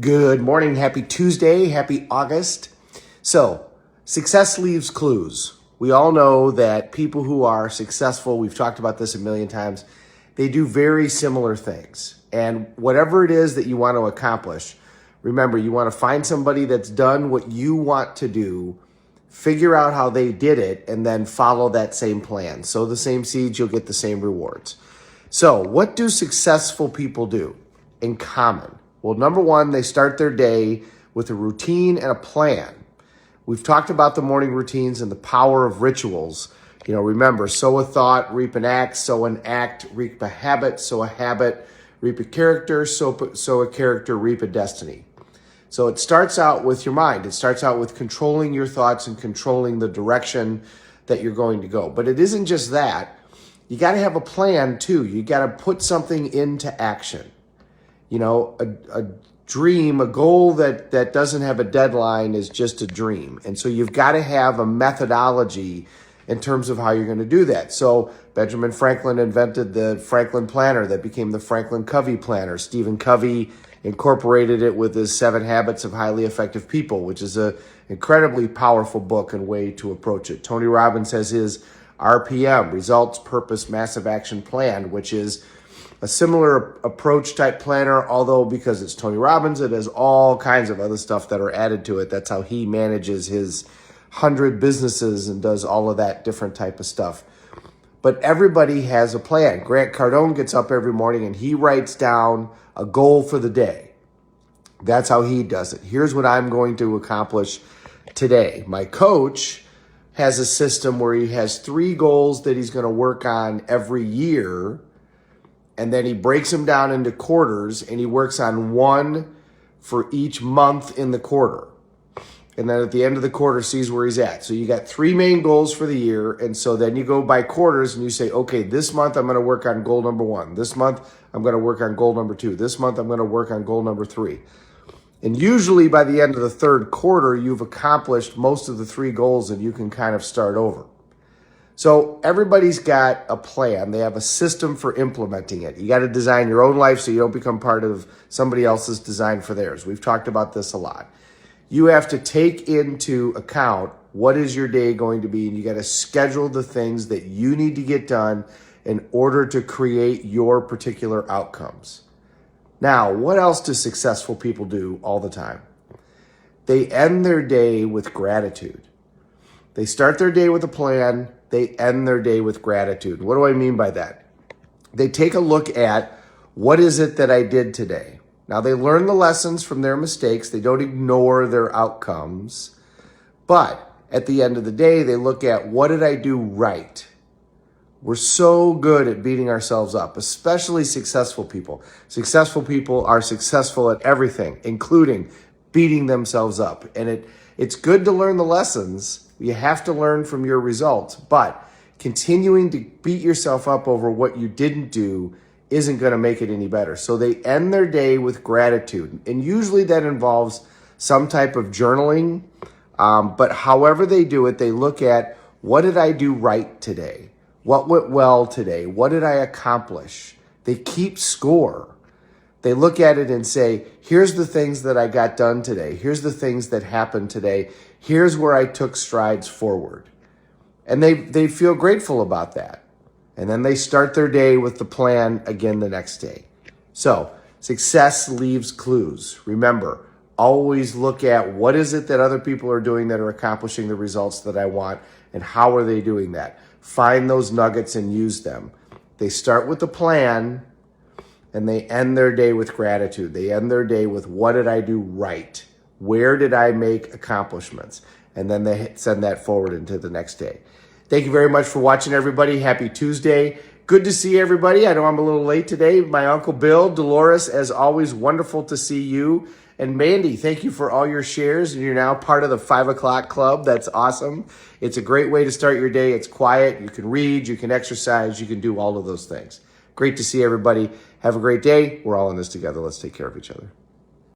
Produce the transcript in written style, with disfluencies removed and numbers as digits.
Good morning. Happy Tuesday. Happy August. So, success leaves clues. We all know that people who are successful, we've talked about this a million times, they do very similar things. And whatever it is that you want to accomplish, remember, you want to find somebody that's done what you want to do, figure out how they did it, and then follow that same plan. Sow the same seeds, you'll get the same rewards. So, what do successful people do in common? Well, number one, they start their day with a routine and a plan. We've talked about the morning routines and the power of rituals. Remember, sow a thought, reap an act, sow an act, reap a habit, sow a habit, reap a character, sow a character, reap a destiny. So it starts out with your mind. It starts out with controlling your thoughts and controlling the direction that you're going to go. But it isn't just that. You got to have a plan too. You got to put something into action. A dream, a goal that doesn't have a deadline is just a dream. And so you've got to have a methodology in terms of how you're going to do that. So Benjamin Franklin invented the Franklin Planner that became the Franklin Covey Planner. Stephen Covey incorporated it with his 7 Habits of Highly Effective People, which is an incredibly powerful book and way to approach it. Tony Robbins has his RPM, Results, Purpose, Massive Action Plan, which is a similar approach type planner, although because it's Tony Robbins, it has all kinds of other stuff that are added to it. That's how he manages his 100 businesses and does all of that different type of stuff. But everybody has a plan. Grant Cardone gets up every morning and he writes down a goal for the day. That's how he does it. Here's what I'm going to accomplish today. My coach has a system where he has 3 goals that he's going to work on every year. And then he breaks them down into quarters and he works on 1 for each month in the quarter. And then at the end of the quarter sees where he's at. So you got 3 main goals for the year. And so then you go by quarters and you say, okay, this month I'm going to work on goal number 1. This month I'm going to work on goal number 2. This month I'm going to work on goal number 3. And usually by the end of the 3rd quarter, you've accomplished most of the 3 goals and you can kind of start over. So everybody's got a plan. They have a system for implementing it. You got to design your own life so you don't become part of somebody else's design for theirs. We've talked about this a lot. You have to take into account what is your day going to be, and you got to schedule the things that you need to get done in order to create your particular outcomes. Now, what else do successful people do all the time? They end their day with gratitude. They start their day with a plan. They end their day with gratitude. What do I mean by that? They take a look at what is it that I did today. Now, they learn the lessons from their mistakes. They don't ignore their outcomes. But at the end of the day, they look at what did I do right? We're so good at beating ourselves up, especially successful people. Successful people are successful at everything, including beating themselves up. And it's good to learn the lessons. You have to learn from your results, but continuing to beat yourself up over what you didn't do isn't going to make it any better. So they end their day with gratitude. And usually that involves some type of journaling. But however they do it, they look at what did I do right today? What went well today? What did I accomplish? They keep score. They look at it and say, here's the things that I got done today. Here's the things that happened today. Here's where I took strides forward. And they feel grateful about that. And then they start their day with the plan again the next day. So success leaves clues. Remember, always look at what is it that other people are doing that are accomplishing the results that I want, and how are they doing that? Find those nuggets and use them. They start with the plan, and they end their day with gratitude. They end their day with what did I do right? Where did I make accomplishments? And then they send that forward into the next day. Thank you very much for watching, everybody. Happy Tuesday. Good to see everybody. I know I'm a little late today. My Uncle Bill, Dolores, as always, wonderful to see you. And Mandy, thank you for all your shares. And you're now part of the 5 o'clock club. That's awesome. It's a great way to start your day. It's quiet. You can read. You can exercise. You can do all of those things. Great to see everybody. Have a great day. We're all in this together. Let's take care of each other.